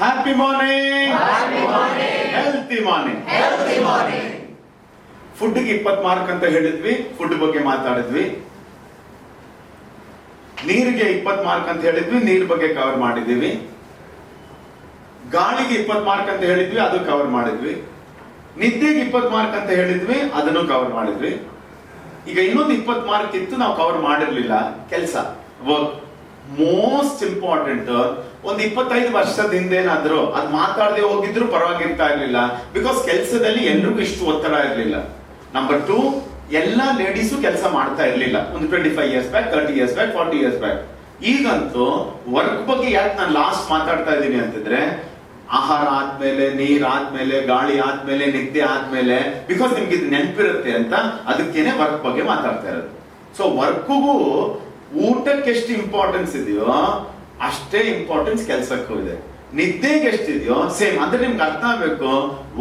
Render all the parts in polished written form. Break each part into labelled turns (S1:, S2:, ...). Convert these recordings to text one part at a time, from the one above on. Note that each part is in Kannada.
S1: Happy morning, healthy morning. ಫುಡ್ಗೆ 20 ಮಾರ್ಕ್ ಅಂತ ಹೇಳಿದ್ವಿ, ಫುಡ್ ಬಗ್ಗೆ ಮಾತಾಡಿದ್ವಿ. ನೀರಿಗೆ 20 ಮಾರ್ಕ್ ಅಂತ ಹೇಳಿದ್ವಿ, ನೀರ್ ಬಗ್ಗೆ ಕವರ್ ಮಾಡಿದೀವಿ. ಗಾಳಿಗೆ 20 ಮಾರ್ಕ್ ಅಂತ ಹೇಳಿದ್ವಿ, ಅದು ಕವರ್ ಮಾಡಿದ್ವಿ. ನಿದ್ದೆಗೆ 20 ಮಾರ್ಕ್ ಅಂತ ಹೇಳಿದ್ವಿ, ಅದನ್ನು ಕವರ್ ಮಾಡಿದ್ವಿ. ಈಗ ಇನ್ನೊಂದು 20 ಮಾರ್ಕ್ ಇತ್ತು, ನಾವು ಕವರ್ ಮಾಡಿರ್ಲಿಲ್ಲ. ಕೆಲಸ, ವರ್ಕ್. Most important. ಒಂದು 25 ವರ್ಷದ ಹಿಂದೇನಾದ್ರು ಅದ್ ಮಾತಾಡದೆ ಹೋಗಿದ್ರು ಪರವಾಗಿರ್ತಾ ಇರ್ಲಿಲ್ಲ. ಬಿಕಾಸ್ ಕೆಲಸದಲ್ಲಿ ಎಲ್ರಿಗೂ ಇಷ್ಟು ಒತ್ತಡ ಇರ್ಲಿಲ್ಲ. ನಂಬರ್ 2, ಎಲ್ಲಾ ಲೇಡೀಸು ಕೆಲಸ ಮಾಡ್ತಾ ಇರ್ಲಿಲ್ಲ. ಒಂದು 25 years back, 30 years back, 40 years back. ಈಗಂತೂ ವರ್ಕ್ ಬಗ್ಗೆ ಯಾಕೆ ನಾನು ಲಾಸ್ಟ್ ಮಾತಾಡ್ತಾ ಇದ್ದೀನಿ ಅಂತಂದ್ರೆ, ಆಹಾರ ಆದ್ಮೇಲೆ, ನೀರ್ ಆದ್ಮೇಲೆ, ಗಾಳಿ ಆದ್ಮೇಲೆ, ನಿದ್ದೆ ಆದ್ಮೇಲೆ, ಬಿಕಾಸ್ ನಿಮ್ಗೆ ಇದು ನೆನಪಿರುತ್ತೆ ಅಂತ ಅದಕ್ಕೇನೆ ವರ್ಕ್ ಬಗ್ಗೆ ಮಾತಾಡ್ತಾ ಇರೋದು. ಸೊ ವರ್ಕ್ಗೂ ಊಟಕ್ಕೆ ಎಷ್ಟು ಇಂಪಾರ್ಟೆನ್ಸ್ ಇದೆಯೋ ಅಷ್ಟೇ ಇಂಪಾರ್ಟೆನ್ಸ್ ಕೆಲಸಕ್ಕೂ ಇದೆ. ನಿದ್ದೆಗೆ ಎಷ್ಟಿದೆಯೋ ಸೇಮ್. ಅಂದ್ರೆ ನಿಮ್ಗೆ ಅರ್ಥ ಆಗ್ಬೇಕು,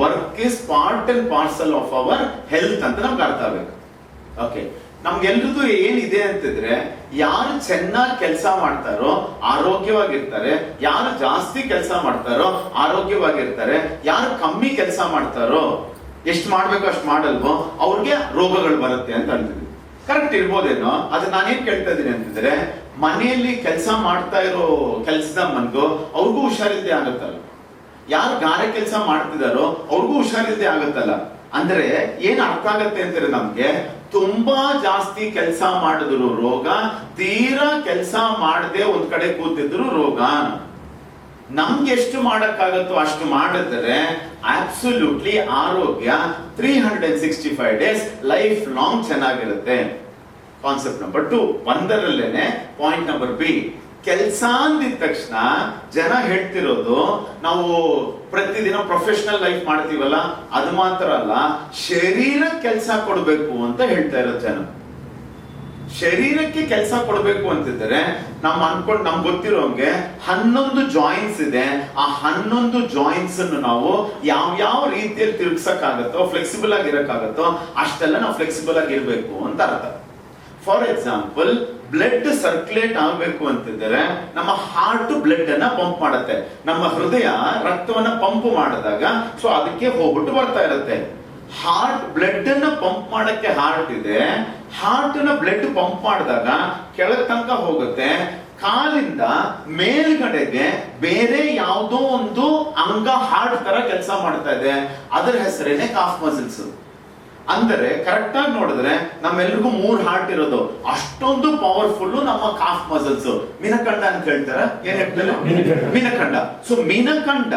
S1: work is part and parcel of our health ಅಂತ ನಮ್ಗೆ ಅರ್ಥ ಆಗ್ಬೇಕು. ಓಕೆ, ನಮ್ಗೆಲ್ರಿಗೂ ಏನಿದೆ ಅಂತಿದ್ರೆ, ಯಾರು ಚೆನ್ನಾಗಿ ಕೆಲಸ ಮಾಡ್ತಾರೋ ಆರೋಗ್ಯವಾಗಿರ್ತಾರೆ, ಯಾರು ಜಾಸ್ತಿ ಕೆಲಸ ಮಾಡ್ತಾರೋ ಆರೋಗ್ಯವಾಗಿರ್ತಾರೆ, ಯಾರು ಕಮ್ಮಿ ಕೆಲಸ ಮಾಡ್ತಾರೋ, ಎಷ್ಟು ಮಾಡ್ಬೇಕು ಅಷ್ಟು ಮಾಡಲ್ವೋ ಅವ್ರಿಗೆ ರೋಗಗಳು ಬರುತ್ತೆ ಅಂತ ಅಂತಿದ್ವಿ. ಕರೆಕ್ಟ್ ಇರ್ಬೋದೇನೋ. ಅದು ನಾನೇನ್ ಕೇಳ್ತಾ ಇದ್ದೀನಿ ಅಂತಂದ್ರೆ, ಮನೆಯಲ್ಲಿ ಕೆಲಸ ಮಾಡ್ತಾ ಇರೋ ಕೆಲಸದ ಮನ್ಗು ಅವ್ರಿಗೂ ಹುಷಾರಿಲ್ದೆ ಆಗುತ್ತಲ್ಲ, ಯಾರು ಗಾರೆ ಕೆಲಸ ಮಾಡ್ತಿದಾರೋ ಅವ್ರಿಗೂ ಹುಷಾರಿಲ್ದೆ ಆಗುತ್ತಲ್ಲ. ಅಂದ್ರೆ ಏನ್ ಅರ್ಥ ಆಗತ್ತೆ ಅಂತಾರೆ, ನಮ್ಗೆ ತುಂಬಾ ಜಾಸ್ತಿ ಕೆಲಸ ಮಾಡಿದ್ರು ರೋಗ, ತೀರಾ ಕೆಲಸ ಮಾಡದೆ ಒಂದ್ ಕಡೆ ಕೂತಿದ್ರು ರೋಗ. ನಮ್ಗೆ ಎಷ್ಟು ಮಾಡಕ್ಕಾಗತ್ತೋ ಅಷ್ಟು ಮಾಡಿದ್ರೆ ಅಬ್ಸಲ್ಯೂಟ್ಲಿ ಆರೋಗ್ಯ 365 ಡೇಸ್ ಲೈಫ್ ಲಾಂಗ್ ಚೆನ್ನಾಗಿರುತ್ತೆ. ಕಾನ್ಸೆಪ್ಟ್ ನಂಬರ್ 2, ಒಂದರಲ್ಲೇನೆ ಪಾಯಿಂಟ್ ನಂಬರ್ ಬಿ. ಕೆಲಸ ಅಂದಿದ ತಕ್ಷಣ ಜನ ಹೇಳ್ತಿರೋದು, ನಾವು ಪ್ರತಿದಿನ ಪ್ರೊಫೆಷನಲ್ ಲೈಫ್ ಮಾಡ್ತೀವಲ್ಲ ಅದು ಮಾತ್ರ ಅಲ್ಲ, ಶರೀರಕ್ಕೆ ಕೆಲಸ ಕೊಡ್ಬೇಕು ಅಂತ ಹೇಳ್ತಾ ಇರೋದು ಜನ. ಶರೀರಕ್ಕೆ ಕೆಲಸ ಕೊಡ್ಬೇಕು ಅಂತಿದ್ರೆ ನಮ್ಗೆ ಗೊತ್ತಿರೋಂಗೆ 11 ಜಾಯಿಂಟ್ಸ್ ಇದೆ. ಆ 11 ಜಾಯಿಂಟ್ಸ್ ಅನ್ನು ನಾವು ಯಾವ ರೀತಿಯಲ್ಲಿ ತಿರುಗಿಸಕ್ಕಾಗತ್ತೋ, ಫ್ಲೆಕ್ಸಿಬಲ್ ಆಗಿರಕ್ಕಾಗತ್ತೋ ಅಷ್ಟೆಲ್ಲ ನಾವು ಫ್ಲೆಕ್ಸಿಬಲ್ ಆಗಿರ್ಬೇಕು ಅಂತ ಅರ್ಥ. ಫಾರ್ ಎಕ್ಸಾಂಪಲ್, ಬ್ಲಡ್ ಸರ್ಕ್ಯುಲೇಟ್ ಆಗ್ಬೇಕು ಅಂತಿದ್ರೆ ನಮ್ಮ ಹಾರ್ಟ್ ಬ್ಲಡ್ ಅನ್ನ ಪಂಪ್ ಮಾಡುತ್ತೆ. ನಮ್ಮ ಹೃದಯ ರಕ್ತವನ್ನ ಪಂಪ್ ಮಾಡಿದಾಗ ಸೊ ಅದಕ್ಕೆ ಹೋಗ್ಬಿಟ್ಟು ಬರ್ತಾ ಇರುತ್ತೆ. ಹಾರ್ಟ್ ಬ್ಲಡ್ ಅನ್ನ ಪಂಪ್ ಮಾಡಕ್ಕೆ ಹಾರ್ಟ್ ಇದೆ. ಹಾರ್ಟ್ ನ ಬ್ಲಡ್ ಪಂಪ್ ಮಾಡಿದಾಗ ಕೆಳಗ್ ತನಕ ಹೋಗುತ್ತೆ. ಕಾಲಿಂದ ಮೇಲ್ಗಡೆಗೆ ಬೇರೆ ಯಾವುದೋ ಒಂದು ಅಂಗ ಹಾರ್ಟ್ ತರ ಕೆಲಸ ಮಾಡ್ತಾ ಇದೆ. ಅದರ ಹೆಸರೇನೆ ಕಾಫ್ ಮಸಲ್ಸ್. ಅಂದರೆ ಕರೆಕ್ಟ್ ಆಗಿ ನೋಡಿದ್ರೆ ನಮ್ಮೆಲ್ರಿಗೂ 3 ಹಾರ್ಟ್ ಇರೋದು. ಅಷ್ಟೊಂದು ಪವರ್ಫುಲ್ ನಮ್ಮ ಕಾಫ್ ಮಸಲ್ಸ್. ಮೀನಖಂಡ ಅಂತ ಹೇಳ್ತಾರೆ, ಏನ್ ಹೇಳ್ತಾರೆ? ಮೀನಖಂಡ. ಸೊ ಮೀನಖಂಡ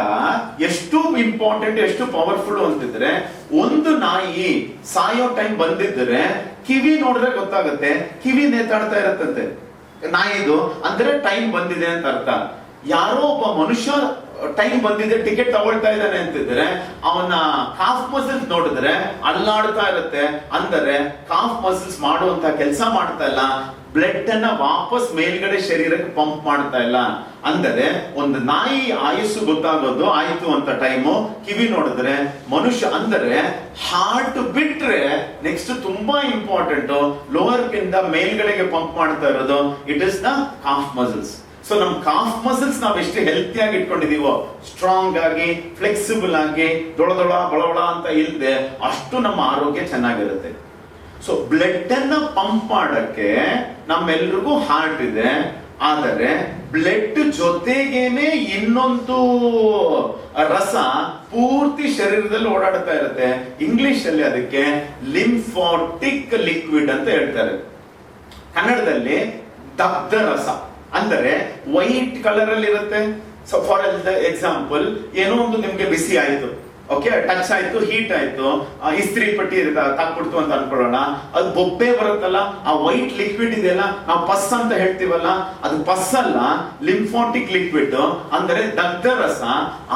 S1: ಎಷ್ಟು ಇಂಪಾರ್ಟೆಂಟ್, ಎಷ್ಟು ಪವರ್ಫುಲ್ ಅಂತಿದ್ರೆ, ಒಂದು ನಾಯಿ ಸಾಯೋ ಟೈಮ್ ಬಂದಿದ್ರೆ ಕಿವಿ ನೋಡಿದ್ರೆ ಗೊತ್ತಾಗುತ್ತೆ, ಕಿವಿ ನೇತಾಡ್ತಾ ಇರತ್ತಂತೆ ನಾಯಿದು. ಅಂದ್ರೆ ಟೈಮ್ ಬಂದಿದೆ ಅಂತ ಅರ್ಥ. ಯಾರೋ ಒಬ್ಬ ಮನುಷ್ಯ ಟೈಮ್ ಬಂದಿದೆ, ಟಿಕೆಟ್ ತಗೊಳ್ತಾ ಇದ್ದಾನೆ ಅಂತಿದ್ರೆ ಅವನ ಕಾಫ್ ಮಸಲ್ಸ್ ನೋಡಿದ್ರೆ ಅಲ್ಲಾಡ್ತಾ ಇರುತ್ತೆ. ಅಂದರೆ ಕಾಫ್ ಮಸಲ್ಸ್ ಮಾಡುವಂತ ಕೆಲಸ ಮಾಡ್ತಾ ಇಲ್ಲ, ಬ್ಲಡ್ ಅನ್ನ ವಾಪಸ್ ಮೇಲ್ಗಡೆ ಶರೀರಕ್ಕೆ ಪಂಪ್ ಮಾಡ್ತಾ ಇಲ್ಲ. ಅಂದರೆ ಒಂದು ನಾಯಿ ಆಯುಸ್ಸು ಗೊತ್ತಾಗೋದು ಆಯ್ತು ಅಂತ ಟೈಮು, ಕಿವಿ ನೋಡಿದ್ರೆ ಮನುಷ್ಯ. ಅಂದರೆ ಹಾರ್ಟ್ ಬಿಟ್ರೆ ನೆಕ್ಸ್ಟ್ ತುಂಬಾ ಇಂಪಾರ್ಟೆಂಟ್ ಲೋವರ್ ಇಂದ ಮೇಲ್ಗಡೆಗೆ ಪಂಪ್ ಮಾಡ್ತಾ ಇರೋದು it is the calf muscles. So ನಮ್ ಕಾಫ್ ಮಸಲ್ಸ್ ನಾವ್ ಎಷ್ಟು ಹೆಲ್ತಿ ಆಗಿ ಇಟ್ಕೊಂಡಿದೀವೋ, ಸ್ಟ್ರಾಂಗ್ ಆಗಿ, ಫ್ಲೆಕ್ಸಿಬಲ್ ಆಗಿ, ಬಳಬಳ ಅಂತ ಇಲ್ದೆ ಅಷ್ಟು ನಮ್ಮ ಆರೋಗ್ಯ ಚೆನ್ನಾಗಿರುತ್ತೆ. ಸೊ ಬ್ಲಡ್ ಅನ್ನ ಪಂಪ್ ಮಾಡಕ್ಕೆ ನಮ್ಮೆಲ್ರಿಗೂ ಹಾರ್ಟ್ ಇದೆ. ಆದರೆ ಬ್ಲಡ್ ಜೊತೆಗೇನೆ ಇನ್ನೊಂದು ರಸ ಪೂರ್ತಿ ಶರೀರದಲ್ಲಿ ಓಡಾಡ್ತಾ ಇರುತ್ತೆ. ಇಂಗ್ಲಿಷ್ ಅಲ್ಲಿ ಅದಕ್ಕೆ ಲಿಂಫಾಟಿಕ್ ಲಿಕ್ವಿಡ್ ಅಂತ ಹೇಳ್ತಾರೆ. ಕನ್ನಡದಲ್ಲಿ ದಗ್ಧ ರಸ. ಅಂದರೆ ವೈಟ್ ಕಲರ್ ಅಲ್ಲಿ ಇರುತ್ತೆ. ಸೊ ಫಾರ್ ಎಕ್ಸಾಂಪಲ್, ಏನೋ ಒಂದು ನಿಮ್ಗೆ ಬಿಸಿ ಆಯ್ತು, ಓಕೆ, ಟಚ್ ಆಯ್ತು, ಹೀಟ್ ಆಯ್ತು, ಇಸ್ತ್ರಿ ಪಟ್ಟಿ ತಾಕ್ಬಿಡ್ತು ಅಂತ ಅನ್ಕೊಳ್ಳೋಣ. ಅದು ಬೊಬ್ಬೆ ಬರುತ್ತಲ್ಲ, ಆ ವೈಟ್ ಲಿಕ್ವಿಡ್ ಇದೆಯಲ್ಲ, ನಾವು ಪಸ್ ಅಂತ ಹೇಳ್ತೀವಲ್ಲ, ಅದು ಪಸ್ ಅಲ್ಲ, ಲಿಂಫಾಟಿಕ್ ಲಿಕ್ವಿಡ್. ಅಂದರೆ ದಗ್ಧ ರಸ.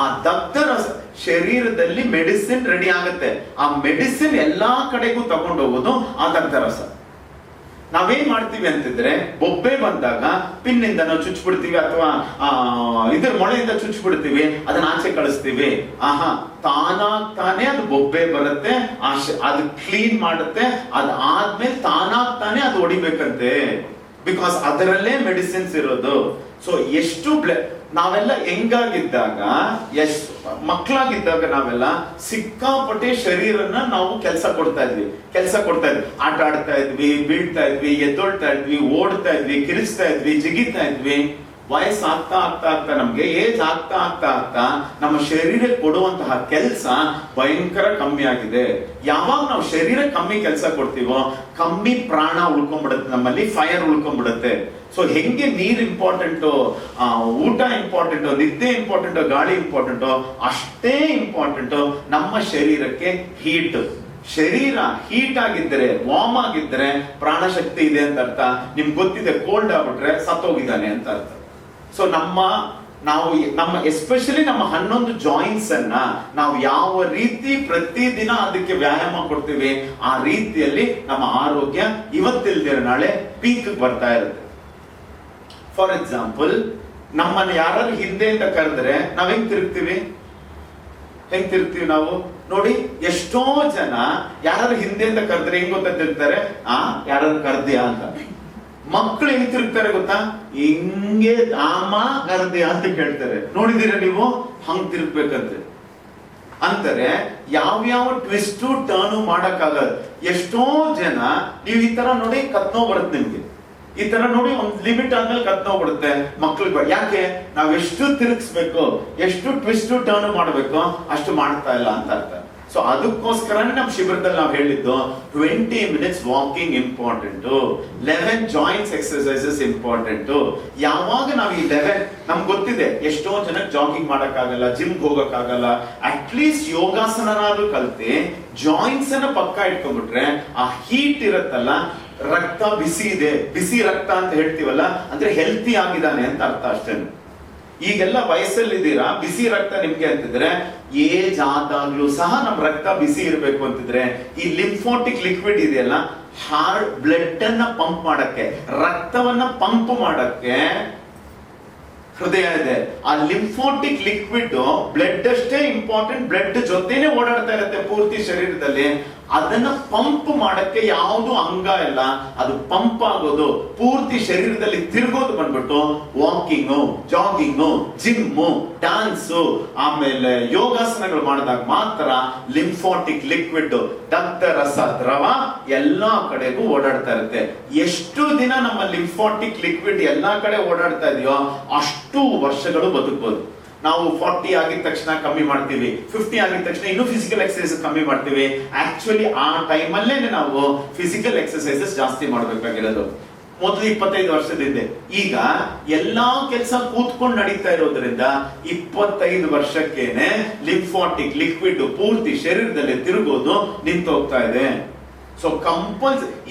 S1: ಆ ದಗ್ಧ ರಸ ಶರೀರದಲ್ಲಿ ಮೆಡಿಸಿನ್ ರೆಡಿ ಆಗುತ್ತೆ. ಆ ಮೆಡಿಸಿನ್ ಎಲ್ಲಾ ಕಡೆಗೂ ತಗೊಂಡೋಗೋದು ಆ ದಗ್ಧ ರಸ. ನಾವೇನ್ ಮಾಡ್ತೀವಿ ಅಂತಿದ್ರೆ, ಬೊಬ್ಬೆ ಬಂದಾಗ ಪಿನ್ನಿಂದ ನಾವು ಚುಚ್ಚಿಬಿಡ್ತೀವಿ, ಅಥವಾ ಇದ್ರ ಮೊಳೆಯಿಂದ ಚುಚ್ಚಿಬಿಡ್ತೀವಿ, ಅದನ್ನ ಆಚೆ ಕಳಿಸ್ತೀವಿ. ತಾನೇ ಅದು ಬೊಬ್ಬೆ ಬರುತ್ತೆ, ಅದು ಕ್ಲೀನ್ ಮಾಡುತ್ತೆ. ಅದಾದ್ಮೇಲೆ ತಾನೇ ಅದು ಹೊಡಿಬೇಕಂತೆ. ಬಿಕಾಸ್ ಅದರಲ್ಲೇ ಮೆಡಿಸಿನ್ಸ್ ಇರೋದು. ಸೊ ಎಷ್ಟು ನಾವೆಲ್ಲ ಹೆಂಗಾಗಿದ್ದಾಗ, ಮಕ್ಕಳಾಗಿದ್ದಾಗ ನಾವೆಲ್ಲ ಸಿಕ್ಕಾಪಟ್ಟೆ ಶರೀರನ ನಾವು ಕೆಲಸ ಕೊಡ್ತಾ ಇದ್ವಿ, ಆಟ ಆಡ್ತಾ ಇದ್ವಿ, ಬೀಳ್ತಾ ಇದ್ವಿ, ಎದ್ದೊಳ್ತಾ ಇದ್ವಿ, ಓಡ್ತಾ ಇದ್ವಿ, ಕಿರಿಸ್ತಾ ಇದ್ವಿ, ಜಿಗಿತಾ ಇದ್ವಿ. ವಯಸ್ಸಾಗ್ತಾ ಆಗ್ತಾ ಆಗ್ತಾ ನಮ್ಗೆ ಏಜ್ ಆಗ್ತಾ ಆಗ್ತಾ ಆಗ್ತಾ ನಮ್ಮ ಶರೀರಕ್ಕೆ ಕೊಡುವಂತಹ ಕೆಲಸ ಭಯಂಕರ ಕಮ್ಮಿ ಆಗಿದೆ. ಯಾವಾಗ ನಾವು ಶರೀರ ಕಮ್ಮಿ ಕೆಲಸ ಕೊಡ್ತೀವೋ ಕಮ್ಮಿ ಪ್ರಾಣ ಉಳ್ಕೊಂಡ್ಬಿಡುತ್ತೆ, ನಮ್ಮಲ್ಲಿ ಫೈರ್ ಉಳ್ಕೊಂಡ್ಬಿಡುತ್ತೆ. ಸೊ ಹೆಂಗೆ ನೀರ್ ಇಂಪಾರ್ಟೆಂಟು, ಊಟ ಇಂಪಾರ್ಟೆಂಟು, ನಿದ್ದೆ ಇಂಪಾರ್ಟೆಂಟು, ಗಾಳಿ ಇಂಪಾರ್ಟೆಂಟು, ಅಷ್ಟೇ ಇಂಪಾರ್ಟೆಂಟು ನಮ್ಮ ಶರೀರಕ್ಕೆ ಹೀಟ್. ಶರೀರ ಹೀಟ್ ಆಗಿದ್ದರೆ, ವಾರ್ಮ್ ಆಗಿದ್ದರೆ ಪ್ರಾಣಶಕ್ತಿ ಇದೆ ಅಂತ ಅರ್ಥ. ನಿಮ್ಗೆ ಗೊತ್ತಿದೆ, ಕೋಲ್ಡ್ ಆಗ್ಬಿಟ್ರೆ ಸತ್ತೋಗಿದ್ದಾನೆ ಅಂತ ಅರ್ಥ. ಸೊ ನಮ್ಮ ಎಸ್ಪೆಷಲಿ ನಮ್ಮ 11 ಜಾಯಿಂಟ್ಸ್ ಅನ್ನ ನಾವು ಯಾವ ರೀತಿ ಪ್ರತಿದಿನ ಅದಕ್ಕೆ ವ್ಯಾಯಾಮ ಕೊಡ್ತೀವಿ, ಆ ರೀತಿಯಲ್ಲಿ ನಮ್ಮ ಆರೋಗ್ಯ ಇವತ್ತಿಲ್ದಿರ ನಾಳೆ ಪೀಕ್ ಬರ್ತಾ ಇರುತ್ತೆ. ಫಾರ್ ಎಕ್ಸಾಂಪಲ್, ನಮ್ಮನ್ನ ಯಾರು ಹಿಂದೆ ಅಂತ ಕರೆದ್ರೆ ನಾವ್ ಹೆಂಗ್ ತಿರುಗ್ತೀವಿ ನಾವು ನೋಡಿ. ಎಷ್ಟೋ ಜನ ಯಾರು ಹಿಂದೆ ಅಂತ ಕರೆದ್ರೆ ಹೆಂಗ್ ಗೊತ್ತಾ ತಿರುಗ್ತಾರೆ, ಯಾರು ಕರ್ದ್ಯಾ ಅಂತ. ಮಕ್ಕಳು ಹೆಂಗ್ ತಿರುಗ್ತಾರೆ ಗೊತ್ತಾ, ಹಿಂಗೆ ಆಮ ಕರ್ದ್ಯಾ ಅಂತ ಕೇಳ್ತಾರೆ. ನೋಡಿದೀರ ನೀವು? ಹಂಗ್ ತಿರುಗ್ಬೇಕಂತೆ. ಅಂದರೆ ಯಾವ್ಯಾವ ಟ್ವಿಸ್ಟು ಟರ್ನು ಮಾಡಕ್ಕಾಗಲ್ಲ. ಎಷ್ಟೋ ಜನ ನೀವು ಈ ತರ ನೋಡಿ ಕತ್ನೋ ಬರುತ್ತೆ ನಿಮ್ಗೆ, ಈ ತರ ನೋಡಿ ಒಂದ್ ಲಿಮಿಟ್ ಆದ್ಮೇಲೆ ಕತ್ನೋಗ್ಬಿಡುತ್ತೆ ಮಕ್ಳಿಗೆ. ಯಾಕೆ? ನಾವ್ ಎಷ್ಟು ತಿರುಗಿಸ್ಬೇಕು, ಎಷ್ಟು ಟ್ವಿಸ್ಟ್ ಟರ್ನ್ ಮಾಡ್ಬೇಕು ಅಷ್ಟು ಮಾಡ್ತಾ ಇಲ್ಲ ಅಂತ ಅರ್ಥ. ಸೊ ಅದಕ್ಕೋಸ್ಕರನೇ ನಮ್ ಶಿಬಿರದಲ್ಲಿ ನಾವು ಹೇಳಿದ್ದು 20 minutes walking important, 11 joints exercises important. ಯಾವಾಗ ನಾವು ಈ 11 ನಮ್ಗೆ ಗೊತ್ತಿದೆ, ಎಷ್ಟೋ ಜನಕ್ಕೆ ಜಾಗಿಂಗ್ ಮಾಡಕ್ಕಾಗಲ್ಲ, ಜಿಮ್ಗೆ ಹೋಗಕ್ಕಾಗಲ್ಲ, ಅಟ್ಲೀಸ್ಟ್ ಯೋಗಾಸನಾದ್ರೂ ಕಲ್ತಿ ಜಾಯಿಂಟ್ಸ್ ಅನ್ನ ಪಕ್ಕ ಇಟ್ಕೊಂಡ್ಬಿಟ್ರೆ ಆ ಹೀಟ್ ಇರತ್ತಲ್ಲ, ರಕ್ತ ಬಿಸಿ ಇದೆ, ಬಿಸಿ ರಕ್ತ ಅಂತ ಹೇಳ್ತೀವಲ್ಲ, ಅಂದ್ರೆ ಹೆಲ್ತಿ ಆಗಿದ್ದಾನೆ ಅಂತ ಅರ್ಥ ಅಷ್ಟೇ. ಈಗೆಲ್ಲ ವಯಸ್ಸಲ್ಲಿದ್ದೀರಾ, ಬಿಸಿ ರಕ್ತ ನಿಮ್ಗೆ ಅಂತಿದ್ರೆ, ಏಜ್ ಆದಾಗ್ಲೂ ಸಹ ನಮ್ ರಕ್ತ ಬಿಸಿ ಇರಬೇಕು ಅಂತಿದ್ರೆ ಈ ಲಿಂಫೋಟಿಕ್ ಲಿಕ್ವಿಡ್ ಇದೆಯಲ್ಲ, ಹಾರ್ಟ್ ಬ್ಲಡ್ ಅನ್ನ ಪಂಪ್ ಮಾಡಕ್ಕೆ, ರಕ್ತವನ್ನ ಪಂಪ್ ಮಾಡಕ್ಕೆ ಹೃದಯ ಇದೆ. ಆ ಲಿಂಫೋಟಿಕ್ ಲಿಕ್ವಿಡ್ ಬ್ಲಡ್ ಅಷ್ಟೇ ಇಂಪಾರ್ಟೆಂಟ್, ಬ್ಲಡ್ ಜೊತೆನೆ ಓಡಾಡ್ತಾ ಇರುತ್ತೆ ಪೂರ್ತಿ ಶರೀರದಲ್ಲಿ. ಅದನ್ನ ಪಂಪ್ ಮಾಡಕ್ಕೆ ಯಾವುದು ಅಂಗ ಇಲ್ಲ, ಅದು ಪಂಪ್ ಆಗೋದು, ಪೂರ್ತಿ ಶರೀರದಲ್ಲಿ ತಿರುಗೋದು ಬಂದ್ಬಿಟ್ಟು ವಾಕಿಂಗು, ಜಾಗಿಂಗು, ಜಿಮ್ಮು, ಡ್ಯಾನ್ಸು, ಆಮೇಲೆ ಯೋಗಾಸನಗಳು ಮಾಡಿದಾಗ ಮಾತ್ರ ಲಿಂಫೋಟಿಕ್ ಲಿಕ್ವಿಡ್, ರಕ್ತ ರಸ ದ್ರವ ಎಲ್ಲಾ ಕಡೆಗೂ ಓಡಾಡ್ತಾ ಇರುತ್ತೆ. ಎಷ್ಟು ದಿನ ನಮ್ಮ ಲಿಂಫೋಟಿಕ್ ಲಿಕ್ವಿಡ್ ಎಲ್ಲಾ ಕಡೆ ಓಡಾಡ್ತಾ ಇದೆಯೋ ಅಷ್ಟು ವರ್ಷಗಳು ಬದುಕಬಹುದು. ನಾವು 40 ಆಗಿದ ತಕ್ಷಣ ಕಮ್ಮಿ ಮಾಡ್ತೀವಿ, 50 ಆಗಿದ ತಕ್ಷಣ ಇನ್ನೂ ಫಿಸಿಕಲ್ ಎಕ್ಸರ್ಸೈಸ್ ಕಮ್ಮಿ ಮಾಡ್ತೀವಿ. ಆಕ್ಚುಲಿ ಆ ಟೈಮ್ ಅಲ್ಲೇ ನಾವು ಫಿಸಿಕಲ್ ಎಕ್ಸರ್ಸೈಸಸ್ ಜಾಸ್ತಿ ಮಾಡಬೇಕಾಗಿರೋದು. ಮೊದಲು 25 ವರ್ಷದಿಂದ, ಈಗ ಎಲ್ಲಾ ಕೆಲಸ ಕೂತ್ಕೊಂಡು ನಡೀತಾ ಇರೋದ್ರಿಂದ 25 ವರ್ಷಕ್ಕೇನೆ ಲಿಂಫೋಟಿಕ್ ಲಿಕ್ವಿಡ್ ಪೂರ್ತಿ ಶರೀರದಲ್ಲಿ ತಿರುಗೋದು ನಿಂತು ಹೋಗ್ತಾ ಇದೆ. ಸೊ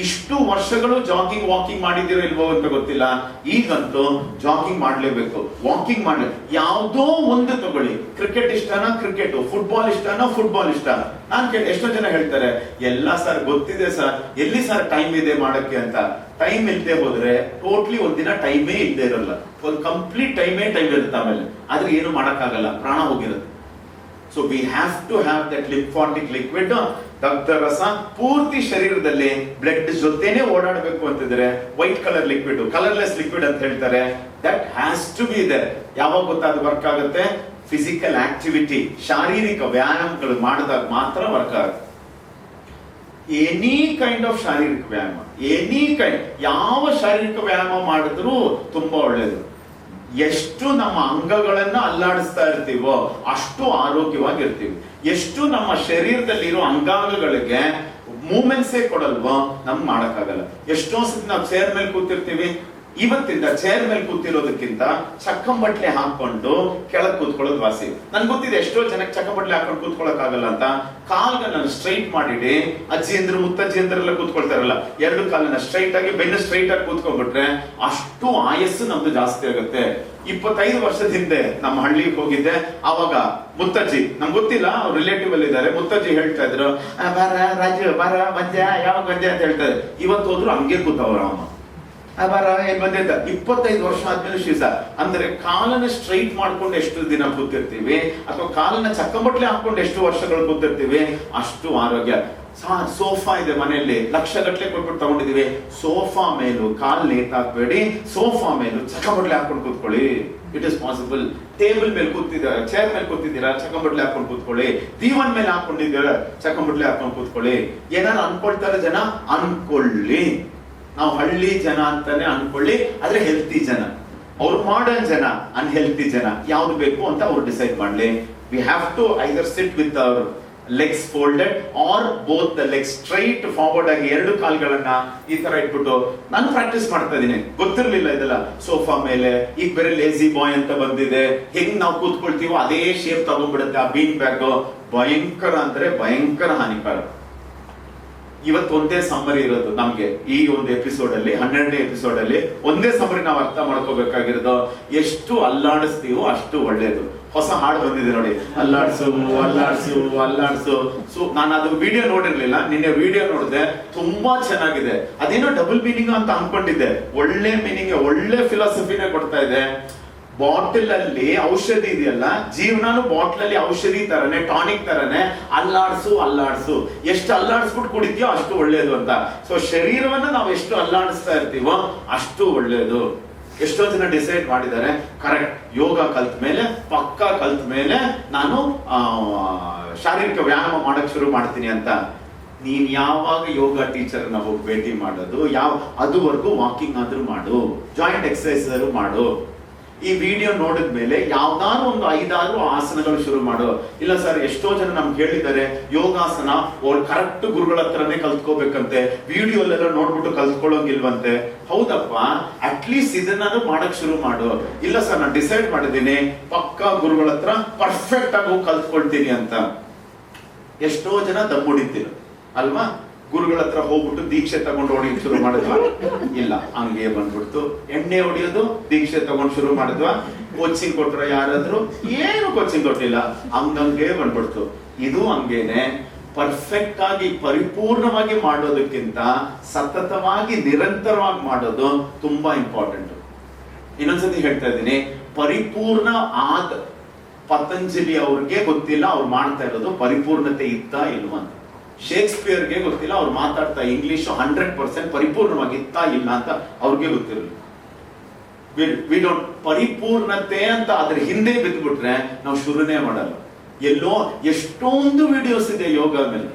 S1: ಇಷ್ಟು ವರ್ಷಗಳು ಜಾಗಿಂಗ್ ವಾಕಿಂಗ್ ಮಾಡಿದಿರೋ ಇಲ್ವೋ ಅಂತ ಗೊತ್ತಿಲ್ಲ, ಈಗಂತೂ ಜಾಗಿಂಗ್ ಮಾಡ್ಲೇಬೇಕು, ವಾಕಿಂಗ್ ಮಾಡ್ಲಿ. ಯಾವುದೋ ಒಂದು ತಗೊಳ್ಳಿ, ಕ್ರಿಕೆಟ್ ಇಷ್ಟನಾ ಕ್ರಿಕೆಟ್, ಫುಟ್ಬಾಲ್ ಇಷ್ಟನಾ ಫುಟ್ಬಾಲ್ ಇಷ್ಟ. ನಾನ್ ಎಷ್ಟೋ ಜನ ಹೇಳ್ತಾರೆ, ಎಲ್ಲ ಸರ್ ಗೊತ್ತಿದೆ ಸರ್, ಎಲ್ಲಿ ಸರ್ ಟೈಮ್ ಇದೆ ಮಾಡಕ್ಕೆ ಅಂತ. ಟೈಮ್ ಇಲ್ಲದೆ ಹೋದ್ರೆ ಟೋಟ್ಲಿ ಒಂದಿನ ಟೈಮೇ ಇಲ್ಲದೆ ಇರಲ್ಲ, ಒಂದು ಕಂಪ್ಲೀಟ್ ಟೈಮ್ ಇರುತ್ತೆ. ಆಮೇಲೆ ಆದ್ರೆ ಏನು ಮಾಡಕ್ಕಾಗಲ್ಲ, ಪ್ರಾಣ ಹೋಗಿರುತ್ತೆ. So we have to have that lymphatic liquid, ರಕ್ತ ರಸ ಪೂರ್ತಿ ಶರೀರದಲ್ಲಿ ಬ್ಲಡ್ ಜೊತೆನೆ ಓಡಾಡಬೇಕು ಅಂತಿದ್ರೆ white colour liquid, colourless liquid ಅಂತ ಹೇಳ್ತಾರೆ, that has to be there. ಯಾವಾಗ ಗೊತ್ತಾ ಅದು ವರ್ಕ್ ಆಗುತ್ತೆ? ಫಿಸಿಕಲ್ ಆಕ್ಟಿವಿಟಿ, ಶಾರೀರಿಕ ವ್ಯಾಯಾಮಗಳು ಮಾಡಿದಾಗ ಮಾತ್ರ ವರ್ಕ್ ಆಗುತ್ತೆ. ಎನಿ ಕೈಂಡ್ ಆಫ್ ಶಾರೀರಿಕ ವ್ಯಾಯಾಮ, ಎನಿ ಕೈಂಡ್, ಯಾವ ಶಾರೀರಿಕ ವ್ಯಾಯಾಮ ಮಾಡಿದ್ರೂ ತುಂಬಾ ಒಳ್ಳೇದು. ಎಷ್ಟು ನಮ್ಮ ಅಂಗಗಳನ್ನ ಅಲ್ಲಾಡಿಸ್ತಾ ಇರ್ತೀವೋ ಅಷ್ಟು ಆರೋಗ್ಯವಾಗಿರ್ತೀವಿ. ಎಷ್ಟು ನಮ್ಮ ಶರೀರದಲ್ಲಿರೋ ಅಂಗಾಂಗಗಳಿಗೆ ಮೂವ್ಮೆಂಟ್ಸೇ ಕೊಡಲ್ವೋ ನಮ್ಗೆ ಮಾಡಕ್ಕಾಗಲ್ಲ. ಎಷ್ಟೋ ಸತಿ ನಾವು ಚೇರ್ ಮೇಲೆ ಕೂತಿರ್ತೀವಿ, ಇವತ್ತಿಂದ ಚೇರ್ ಮೇಲೆ ಕೂತಿರೋದಕ್ಕಿಂತ ಚಕ್ಕಂಬಟ್ಲೆ ಹಾಕೊಂಡು ಕೆಳಗ್ ಕೂತ್ಕೊಳ್ಳೋದು ವಾಸಿ. ನನ್ಗೆ ಗೊತ್ತಿದೆ ಎಷ್ಟೋ ಜನಕ್ಕೆ ಚಕ್ಕಂಬಟ್ಲೆ ಹಾಕೊಂಡು ಕೂತ್ಕೊಳ್ಳಕ್ ಆಗಲ್ಲ ಅಂತ. ಕಾಲ್ಗಳನ್ನ ಸ್ಟ್ರೈಟ್ ಮಾಡಿಡಿ, ಅಜ್ಜಿಯಂದ್ರು ಮುತ್ತಜ್ಜಿಯಂದ್ರೆಲ್ಲ ಕೂತ್ಕೊಳ್ತಾರಲ್ಲ, ಎರಡು ಕಾಲನ್ನ ಸ್ಟ್ರೈಟ್ ಆಗಿ ಬೆನ್ನು ಸ್ಟ್ರೈಟ್ ಆಗಿ ಕೂತ್ಕೊಂಡ್ಬಿಟ್ರೆ ಅಷ್ಟು ಆಯಸ್ಸು ನಮ್ದು ಜಾಸ್ತಿ ಆಗುತ್ತೆ. 25 ವರ್ಷದ ಹಿಂದೆ ನಮ್ಮ ಹಳ್ಳಿಗೆ ಹೋಗಿದ್ದೆ, ಅವಾಗ ಮುತ್ತಜ್ಜಿ, ನಮ್ಗೆ ಗೊತ್ತಿಲ್ಲ ಅವ್ರ ರಿಲೇಟಿವ್ ಅಲ್ಲಿ ಇದ್ದಾರೆ, ಮುತ್ತಜ್ಜಿ ಹೇಳ್ತಾ ಇದ್ರು, ಬಾರ ರಾಜು ಬಾರ ಮಜ್ಜ, ಯಾವಾಗ ಮಜ್ಜ ಅಂತ ಹೇಳ್ತಾರೆ. ಇವತ್ತು ಹೋದ್ರು ಹಂಗೆ ಕೂತವ್ರ ಅಮ್ಮ, ಬಾರ ಏನ್ ಬಂದಿದ್ದ. 25 ವರ್ಷ ಆದ್ಮೇಲೆ ಶೀಸ ಅಂದ್ರೆ ಕಾಲನ್ನ ಸ್ಟ್ರೈಟ್ ಮಾಡ್ಕೊಂಡು ಎಷ್ಟು ದಿನ ಕೂತಿರ್ತೀವಿ, ಅಥವಾ ಕಾಲನ್ನ ಚಕ್ಕಂಬಟ್ಲೆ ಹಾಕೊಂಡು ಎಷ್ಟು ವರ್ಷಗಳು ಕೂತಿರ್ತೀವಿ, ಅಷ್ಟು ಆರೋಗ್ಯ. ಸೋಫಾ ಇದೆ ಮನೆಯಲ್ಲಿ, ಲಕ್ಷಗಟ್ಟಲೆ ಕೊಟ್ಬಿಟ್ಟು ತಗೊಂಡಿದೀವಿ. ಸೋಫಾ ಮೇಲೂ ಕಾಲ್ ನೇತಾಕ್ಬೇಡಿ, ಸೋಫಾ ಮೇಲೂ ಚಕಮಟ್ಲೆ ಹಾಕೊಂಡು ಕೂತ್ಕೊಳ್ಳಿ. It is possible. ಟೇಬಲ್ ಮೇಲೆ ಕೂತಿದ್ದೀರಾ, ಚೇರ್ ಮೇಲೆ ಕೂತಿದ್ದೀರಾ, ಚಕಮಟ್ಲೆ ಹಾಕೊಂಡು ಕೂತ್ಕೊಳ್ಳಿ. ದೀವನ್ ಮೇಲೆ ಹಾಕೊಂಡಿದ್ದೀರಾ, ಚಕಮಟ್ಲೆ ಹಾಕೊಂಡು ಕೂತ್ಕೊಳ್ಳಿ. ಏನಾರು ಅನ್ಕೊಳ್ತಾರೆ ಜನ, ಅನ್ಕೊಳ್ಳಿ. ನಾವು ಹಳ್ಳಿ ಜನ ಅಂತಾನೆ ಅನ್ಕೊಳ್ಳಿ, ಆದ್ರೆ ಹೆಲ್ತಿ ಜನ. ಅವ್ರು ಮಾಡರ್ನ್ ಜನ, ಅನ್ಹೆಲ್ತಿ ಜನ, ಯಾವ್ದು ಬೇಕು ಅಂತ ಅವ್ರು ಡಿಸೈಡ್ ಮಾಡ್ಲಿ. We have to either sit with our legs folded or both the legs straight forward ಆಗಿ, ಎರಡು ಕಾಲ್ಗಳನ್ನ ಈ ತರ ಇಟ್ಬಿಟ್ಟು ನಾನು ಪ್ರಾಕ್ಟೀಸ್ ಮಾಡ್ತಾ ಇದೀನಿ. ಗೊತ್ತಿರ್ಲಿಲ್ಲ ಇದೆಲ್ಲ. ಸೋಫಾ ಮೇಲೆ ಈಗ ಬೇರೆ ಲೇಜಿ ಬಾಯ್ ಅಂತ ಬಂದಿದೆ. ಹೆಂಗ್ ನಾವು ಕೂತ್ಕೊಳ್ತೀವೋ ಅದೇ ಶೇಪ್ ತಗೊಂಡ್ಬಿಡುತ್ತೆ ಆ ಬೀನ್ ಬ್ಯಾಗ್. ಭಯಂಕರ ಅಂದ್ರೆ ಭಯಂಕರ ಹಾನಿಕಾರ. ಇವತ್ತು ಒಂದೇ ಸಮ್ಮರಿ ಇರೋದು ನಮ್ಗೆ ಈ ಒಂದು ಎಪಿಸೋಡ್ ಅಲ್ಲಿ, 12ನೇ ಎಪಿಸೋಡ್ ಅಲ್ಲಿ ಒಂದೇ ಸಮ್ಮರಿ ನಾವು ಅರ್ಥ ಮಾಡ್ಕೋಬೇಕಾಗಿರೋದು, ಎಷ್ಟು ಅಲ್ಲಾಡಿಸ್ತೀವೋ ಅಷ್ಟು ಒಳ್ಳೇದು. ಹೊಸ ಹಾಡು ಬಂದಿದೆ ನೋಡಿ, ಅಲ್ಲಾಡ್ಸು ಅಲ್ಲಾಡ್ಸು ಅಲ್ಲಾಡ್ಸು. ಸೊ ನಾನು ಅದು ವಿಡಿಯೋ ನೋಡಿರ್ಲಿಲ್ಲ, ನಿನ್ನೆ ವಿಡಿಯೋ ನೋಡಿದೆ, ತುಂಬಾ ಚೆನ್ನಾಗಿದೆ. ಅದೇನೋ ಡಬಲ್ ಮೀನಿಂಗ್ ಅಂತ ಅನ್ಕೊಂಡಿದ್ದೆ. ಒಳ್ಳೆ ಮೀನಿಂಗ್, ಒಳ್ಳೆ ಫಿಲಾಸಫಿನೇ ಕೊಡ್ತಾ ಇದೆ. ಬಾಟಲ್ ಅಲ್ಲಿ ಔಷಧಿ ಇದೆಯಲ್ಲ, ಜೀವನಾನು ಬಾಟಲ್ ಅಲ್ಲಿ ಔಷಧಿ ತರನೇ, ಟಾನಿಕ್ ತರನೇ. ಅಲ್ಲಾಡ್ಸು ಅಲ್ಲಾಡ್ಸು, ಎಷ್ಟು ಅಲ್ಲಾಡಿಸ್ಬಿಟ್ಟು ಕುಡಿತೀಯೋ ಅಷ್ಟು ಒಳ್ಳೇದು ಅಂತ. ಸೊ ಶರೀರವನ್ನ ನಾವು ಎಷ್ಟು ಅಲ್ಲಾಡಿಸ್ತಾ ಇರ್ತೀವೋ ಅಷ್ಟು ಒಳ್ಳೇದು. ಎಷ್ಟೋ ಜನ ಡಿಸೈಡ್ ಮಾಡಿದ್ದಾರೆ, ಕರೆಕ್ಟ್, ಯೋಗ ಕಲ್ತ ಮೇಲೆ, ಪಕ್ಕಾ ಕಲ್ತ ಮೇಲೆ ನಾನು ಶಾರೀರಿಕ ವ್ಯಾಯಾಮ ಮಾಡಕ್ ಶುರು ಮಾಡ್ತೀನಿ ಅಂತ. ನೀನ್ ಯಾವಾಗ ಯೋಗ ಟೀಚರ್ ನ ಹೋಗಿ ಭೇಟಿ ಮಾಡೋದು, ಅದುವರೆಗೂ ವಾಕಿಂಗ್ ಆದ್ರೂ ಮಾಡು, ಜಾಯಿಂಟ್ ಎಕ್ಸರ್ಸೈಸ್ ಆದ್ರೂ ಮಾಡು. ಈ ವಿಡಿಯೋ ನೋಡಿದ್ಮೇಲೆ ಯಾವ್ದಾದ್ರು ಒಂದು 5-6 ಆಸನಗಳು ಶುರು ಮಾಡು. ಇಲ್ಲ ಸರ್, ಎಷ್ಟೋ ಜನ ನಮ್ಗೆ ಹೇಳಿದ್ದಾರೆ ಯೋಗಾಸನ ಕರೆಕ್ಟ್ ಗುರುಗಳ ಹತ್ರನೇ ಕಲ್ತ್ಕೋಬೇಕಂತೆ, ವಿಡಿಯೋಲೆಲ್ಲ ನೋಡ್ಬಿಟ್ಟು ಕಲ್ತ್ಕೊಳ್ಳೋಂಗಿಲ್ವಂತೆ. ಹೌದಪ್ಪ, ಅಟ್ಲೀಸ್ಟ್ ಇದನ್ನಾದ್ರೂ ಮಾಡಕ್ ಶುರು ಮಾಡು. ಇಲ್ಲ ಸರ್, ನಾನು ಡಿಸೈಡ್ ಮಾಡಿದ್ದೀನಿ ಪಕ್ಕಾ ಗುರುಗಳ ಹತ್ರ ಪರ್ಫೆಕ್ಟ್ ಆಗಿ ಹೋಗಿ ಕಲ್ತ್ಕೊಳ್ತೀನಿ ಅಂತ. ಎಷ್ಟೋ ಜನ ದಮ್ಮುಡಿತೀರ ಅಲ್ವಾ? ಗುರುಗಳ ಹತ್ರ ಹೋಗ್ಬಿಟ್ಟು ದೀಕ್ಷೆ ತಗೊಂಡು ಹೊಡಿಯೋಕೆ ಶುರು ಮಾಡಿದ್ವಾ? ಇಲ್ಲ, ಹಂಗೆ ಬಂದ್ಬಿಡ್ತು. ಎಣ್ಣೆ ಹೊಡಿಯೋದು, ದೀಕ್ಷೆ ತಗೊಂಡು ಶುರು ಮಾಡಿದ್ವಾ? ಕೋಚಿಂಗ್ ಕೊಟ್ರ ಯಾರಾದ್ರೂ? ಏನು ಕೋಚಿಂಗ್ ಕೊಟ್ಟಿಲ್ಲ, ಹಂಗಂಗೆ ಬಂದ್ಬಿಡ್ತು. ಇದು ಹಂಗೇನೆ. ಪರ್ಫೆಕ್ಟ್ ಆಗಿ ಪರಿಪೂರ್ಣವಾಗಿ ಮಾಡೋದಕ್ಕಿಂತ ಸತತವಾಗಿ ನಿರಂತರವಾಗಿ ಮಾಡೋದು ತುಂಬಾ ಇಂಪಾರ್ಟೆಂಟ್. ಇನ್ನೊಂದ್ಸತಿ ಹೇಳ್ತಾ ಇದ್ದೀನಿ, ಪರಿಪೂರ್ಣ ಆದ ಪತಂಜಲಿ ಅವ್ರಿಗೆ ಗೊತ್ತಿಲ್ಲ ಅವ್ರು ಮಾಡ್ತಾ ಇರೋದು ಪರಿಪೂರ್ಣತೆ ಇತ್ತಾ ಇಲ್ವಾ ಅಂತ. ಶೇಕ್ಸ್ಪಿಯರ್ಗೆ ಗೊತ್ತಿಲ್ಲ ಅವ್ರು ಮಾತಾಡ್ತಾ ಇಂಗ್ಲಿಷ್ 100% ಪರಿಪೂರ್ಣವಾಗಿತ್ತಾ ಇಲ್ಲ ಅಂತ ಅವ್ರಿಗೆ ಗೊತ್ತಿರಲಿಲ್ಲ. ವಿ ಡೋಂಟ್ ಪರಿಪೂರ್ಣತೆ ಅಂತ ಅದ್ರ ಹಿಂದೆ ಬಿದ್ದುಬಿಟ್ರೆ ನಾವು ಶುರುನೇ ಮಾಡಲ್ಲ. ಎಲ್ಲೋ ಎಷ್ಟೊಂದು ವಿಡಿಯೋಸ್ ಇದೆ ಯೋಗ ಮೇಲೆ,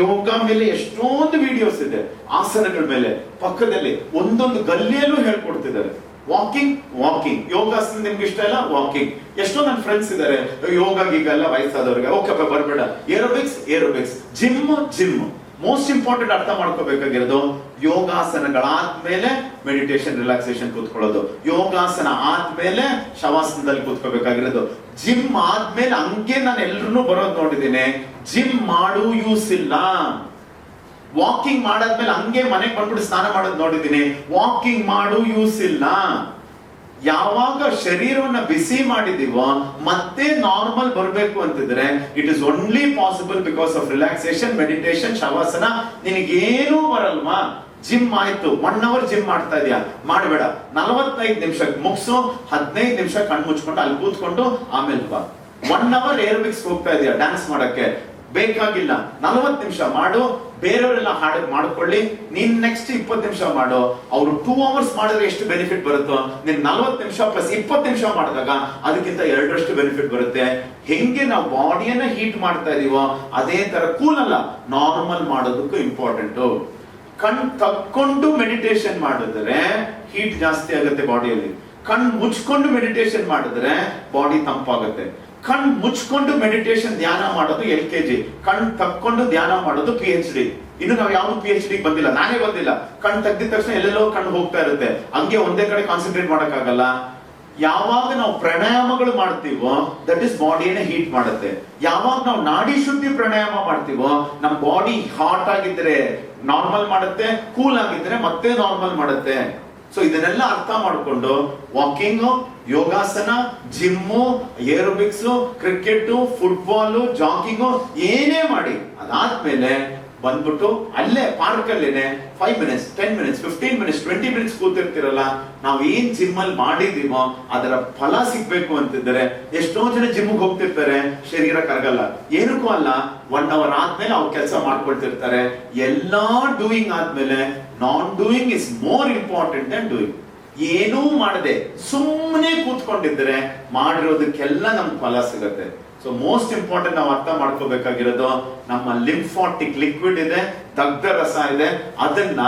S1: ಯೋಗ ಮೇಲೆ ಎಷ್ಟೊಂದು ವಿಡಿಯೋಸ್ ಇದೆ. ಆಸನಗಳ ಮೇಲೆ ಪಕ್ಕದಲ್ಲಿ ಒಂದೊಂದು ಗಲ್ಲಿಯಲ್ಲೂ ಹೇಳ್ಕೊಡ್ತಿದ್ದಾರೆ. ವಾಕಿಂಗ್ ಯೋಗಾಸನ ನಿಮ್ಗೆ ಇಷ್ಟ ಇಲ್ಲ, ವಾಕಿಂಗ್. ಎಷ್ಟೋ ನನ್ನ ಫ್ರೆಂಡ್ಸ್ ಇದ್ದಾರೆ, ಯೋಗ ಗೀಗೆಲ್ಲ ವಯಸ್ಸಾದವ್ರಿಗೆ, ಓಕೆ ಬರ್ಬೇಡ. Aerobics, gym. ಮೋಸ್ಟ್ ಇಂಪಾರ್ಟೆಂಟ್ ಅರ್ಥ ಮಾಡ್ಕೋಬೇಕಾಗಿರೋದು, ಯೋಗಾಸನಗಳಾದ್ಮೇಲೆ ಮೆಡಿಟೇಷನ್ ರಿಲ್ಯಾಕ್ಸೇಷನ್ ಕೂತ್ಕೊಳ್ಳೋದು, ಯೋಗಾಸನ ಆದ್ಮೇಲೆ ಶವಾಸನದಲ್ಲಿ ಕೂತ್ಕೋಬೇಕಾಗಿರೋದು. ಜಿಮ್ ಆದ್ಮೇಲೆ ಹಂಗೆ ನಾನು ಎಲ್ರು ಬರೋದು ನೋಡಿದ್ದೀನಿ. ಜಿಮ್ ಮಾಡು ಯೂಸ್ ಇಲ್ಲ. ವಾಕಿಂಗ್ ಮಾಡಾದ್ಮೇಲೆ ಹಂಗೆ ಮನೆಗೆ ಬಂದ್ಬಿಟ್ಟು ಸ್ನಾನ ಮಾಡೋದು ನೋಡಿದ್ದೀನಿ. ವಾಕಿಂಗ್ ಮಾಡು ಯೂಸ್ ಇಲ್ಲ. ಯಾವಾಗ ಶರೀರವನ್ನ ಬಿಸಿ ಮಾಡಿದೀವೋ ಮತ್ತೆ ನಾರ್ಮಲ್ ಬರಬೇಕು ಅಂತಿದ್ರೆ it is only possible because of relaxation, meditation, ಶವಾಸನ. ನಿನಗೇನೂ ಬರಲ್ವಾ? ಜಿಮ್ ಆಯ್ತು, 1 hour ಜಿಮ್ ಮಾಡ್ತಾ ಇದೀಯಾ, ಮಾಡಬೇಡ. 45 ನಿಮಿಷಕ್ಕೆ ಮುಗಿಸು, 15 ನಿಮಿಷ ಕಣ್ಣು ಮುಚ್ಕೊಂಡು ಅಲ್ಲಿ ಕೂತ್ಕೊಂಡು ಆಮೇಲೆ ಬಾ. 1 hour ಏರೋಬಿಕ್ಸ್ ಹೋಗ್ತಾ ಇದೀಯಾ ಡ್ಯಾನ್ಸ್ ಮಾಡಕ್ಕೆ, ಬೇಕಾಗಿಲ್ಲ, 40 ನಿಮಿಷ ಮಾಡು. ಬೇರೆಯವರೆಲ್ಲ ಹಾಡು ಮಾಡ್ಕೊಳ್ಳಿ, ನೀನ್ ನೆಕ್ಸ್ಟ್ 20 ನಿಮಿಷ ಮಾಡು. ಅವರು 2 hours ಮಾಡಿದ್ರೆ ಎಷ್ಟು ಬೆನಿಫಿಟ್ ಬರುತ್ತೋ, ನೀನ್ 40 ನಿಮಿಷ ಪ್ಲಸ್ 20 ನಿಮಿಷ ಮಾಡಿದಾಗ ಅದಕ್ಕಿಂತ 2ರಷ್ಟು ಬೆನಿಫಿಟ್ ಬರುತ್ತೆ. ಹೆಂಗೆ ನಾವು ಬಾಡಿಯನ್ನ ಹೀಟ್ ಮಾಡ್ತಾ ಇದೀವೋ ಅದೇ ತರ ಕೂಲ್ ಅಲ್ಲ, ನಾರ್ಮಲ್ ಮಾಡೋದಕ್ಕೂ ಇಂಪಾರ್ಟೆಂಟ್. ಕಣ್ ತಕ್ಕೊಂಡು ಮೆಡಿಟೇಷನ್ ಮಾಡಿದ್ರೆ ಹೀಟ್ ಜಾಸ್ತಿ ಆಗುತ್ತೆ ಬಾಡಿಯಲ್ಲಿ. ಕಣ್ ಮುಚ್ಕೊಂಡು ಮೆಡಿಟೇಷನ್ ಮಾಡಿದ್ರೆ ಬಾಡಿ ತಂಪಾಗುತ್ತೆ. ಕಣ್ ಮುಚ್ಕೊಂಡು ಮೆಡಿಟೇಷನ್ ಧ್ಯಾನ ಮಾಡೋದು LKG, ಕಣ್ ತಕ್ಕೊಂಡು ಧ್ಯಾನ ಮಾಡೋದು PhD. ಇನ್ನು ನಾವು ಯಾವ್ದು PhD ಬಂದಿಲ್ಲ, ನಾನೇ ಬಂದಿಲ್ಲ. ಕಣ್ ತೆಗ್ದಿದ ತಕ್ಷಣ ಎಲ್ಲೆಲ್ಲೋ ಕಣ್ಣು ಹೋಗ್ತಾ ಇರುತ್ತೆ, ಹಂಗೆ ಒಂದೇ ಕಡೆ ಕಾನ್ಸಂಟ್ರೇಟ್ ಮಾಡಕ್ಕಾಗಲ್ಲ. ಯಾವಾಗ ನಾವು ಪ್ರಾಣಾಯಾಮಗಳು ಮಾಡ್ತೀವೋ ದಟ್ ಇಸ್ ಬಾಡಿಯನ್ನ ಹೀಟ್ ಮಾಡುತ್ತೆ. ಯಾವಾಗ ನಾವು ನಾಡಿ ಶುದ್ಧಿ ಪ್ರಾಣಾಯಾಮ ಮಾಡ್ತೀವೋ ನಮ್ಮ ಬಾಡಿ ಹಾಟ್ ಆಗಿದ್ರೆ ನಾರ್ಮಲ್ ಮಾಡುತ್ತೆ, ಕೂಲ್ ಆಗಿದ್ರೆ ಮತ್ತೆ ನಾರ್ಮಲ್ ಮಾಡುತ್ತೆ. ಸೊ ಇದನ್ನೆಲ್ಲ ಅರ್ಥ ಮಾಡಿಕೊಂಡು ವಾಕಿಂಗ್, ಯೋಗಾಸನ, gym, aerobics, cricket, football, jogging ಏನೇ ಮಾಡಿ ಅದಾದ್ಮೇಲೆ ಬಂದ್ಬಿಟ್ಟು ಅಲ್ಲೇ ಪಾರ್ಕ್ ಅಲ್ಲೇನೆ 5 ಮಿನಿಟ್ಸ್ 10 ಮಿನಿಟ್ಸ್ 15 ಮಿನಿಟ್ಸ್ 20 ಮಿನಿಟ್ಸ್ ಕೂತಿರ್ತಿರಲ್ಲ, ನಾವ್ ಏನ್ ಜಿಮ್ ಅಲ್ಲಿ ಮಾಡಿದೀವೋ ಅದರ ಫಲ ಸಿಗ್ಬೇಕು ಅಂತಿದ್ದಾರೆ. ಎಷ್ಟೋ ಜನ ಜಿಮ್ ಹೋಗ್ತಿರ್ತಾರೆ, ಶರೀರ ಕರಗಲ್ಲ, ಏನಕ್ಕೂ ಅಲ್ಲ, 1 ಅವರ್ ಆದ್ಮೇಲೆ ಅವ್ರು ಕೆಲಸ ಮಾಡ್ಕೊಳ್ತಿರ್ತಾರೆ. ಎಲ್ಲಾ ಡೂಯಿಂಗ್ ಆದ್ಮೇಲೆ non doing is more important than doing. ಏನೂ ಮಾಡದೆ ಸುಮ್ಮನೆ ಕೂತ್ಕೊಂಡಿದ್ರೆ ಮಾಡಿರೋದಕ್ಕೆಲ್ಲ ನಮ್ಗೆ ಫಲ ಸಿಗತ್ತೆ. ಸೊ ಮೋಸ್ಟ್ ಇಂಪಾರ್ಟೆಂಟ್ ನಾವು ಅರ್ಥ ಮಾಡ್ಕೋಬೇಕಾಗಿರೋದು, ನಮ್ಮ ಲಿಂಫಾಟಿಕ್ ಲಿಕ್ವಿಡ್ ಇದೆ, ದಗ್ಧ ರಸ ಇದೆ, ಅದನ್ನ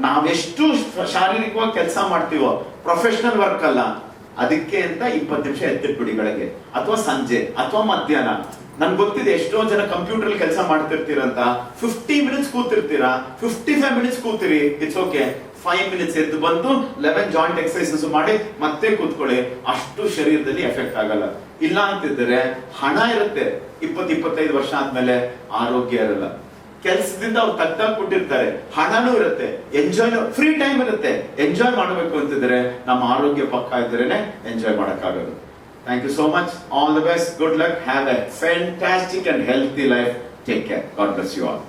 S1: ನಾವೆಷ್ಟು ಶಾರೀರಿಕವಾಗಿ ಕೆಲಸ ಮಾಡ್ತೀವೋ, ಪ್ರೊಫೆಷನಲ್ ವರ್ಕ್ ಅಲ್ಲ, ಅದಕ್ಕೆ ಅಂತ 20 ನಿಮಿಷ ಎತ್ತಿಟ್ಬಿಡಿ, ಬೆಳಗ್ಗೆ ಅಥವಾ ಸಂಜೆ ಅಥವಾ ಮಧ್ಯಾಹ್ನ. ನನ್ಗೆ ಗೊತ್ತಿದೆ ಎಷ್ಟೋ ಜನ ಕಂಪ್ಯೂಟರ್ ಕೆಲಸ ಮಾಡ್ತಿರ್ತೀರಂತ, 50 ಮಿನಿಟ್ಸ್ ಕೂತಿರ್ತೀರಾ, 55 ಮಿನಿಟ್ಸ್ ಕೂತಿರಿ, ಇಟ್ಸ್ ಓಕೆ. 5 ಮಿನಿಟ್ಸ್ ಎದ್ದು ಬಂದು 11 ಜಾಯಿಂಟ್ ಎಕ್ಸರ್ಸೈಸಸ್ ಮಾಡಿ ಮತ್ತೆ ಕೂತ್ಕೊಳ್ಳಿ, ಅಷ್ಟು ಶರೀರದಲ್ಲಿ ಎಫೆಕ್ಟ್ ಆಗಲ್ಲ. ಇಲ್ಲ ಅಂತಿದ್ರೆ ಹಣ ಇರುತ್ತೆ, 20-25 ವರ್ಷ ಆದ್ಮೇಲೆ ಆರೋಗ್ಯ ಇರಲ್ಲ. ಕೆಲ್ಸದಿಂದ ಅವ್ರು ತಗ್ದಾಕ್ಬಿಟ್ಟಿರ್ತಾರೆ, ಹಣನೂ ಇರುತ್ತೆ, ಫ್ರೀ ಟೈಮ್ ಇರುತ್ತೆ, ಎಂಜಾಯ್ ಮಾಡಬೇಕು ಅಂತಿದ್ರೆ ನಮ್ಮ ಆರೋಗ್ಯ ಪಕ್ಕ ಇದ್ರೇನೆ enjoy ಮಾಡಕ್ಕಾಗೋದು. Thank you so much. All the best. Good luck. Have a fantastic and healthy life. Take care. God bless you all.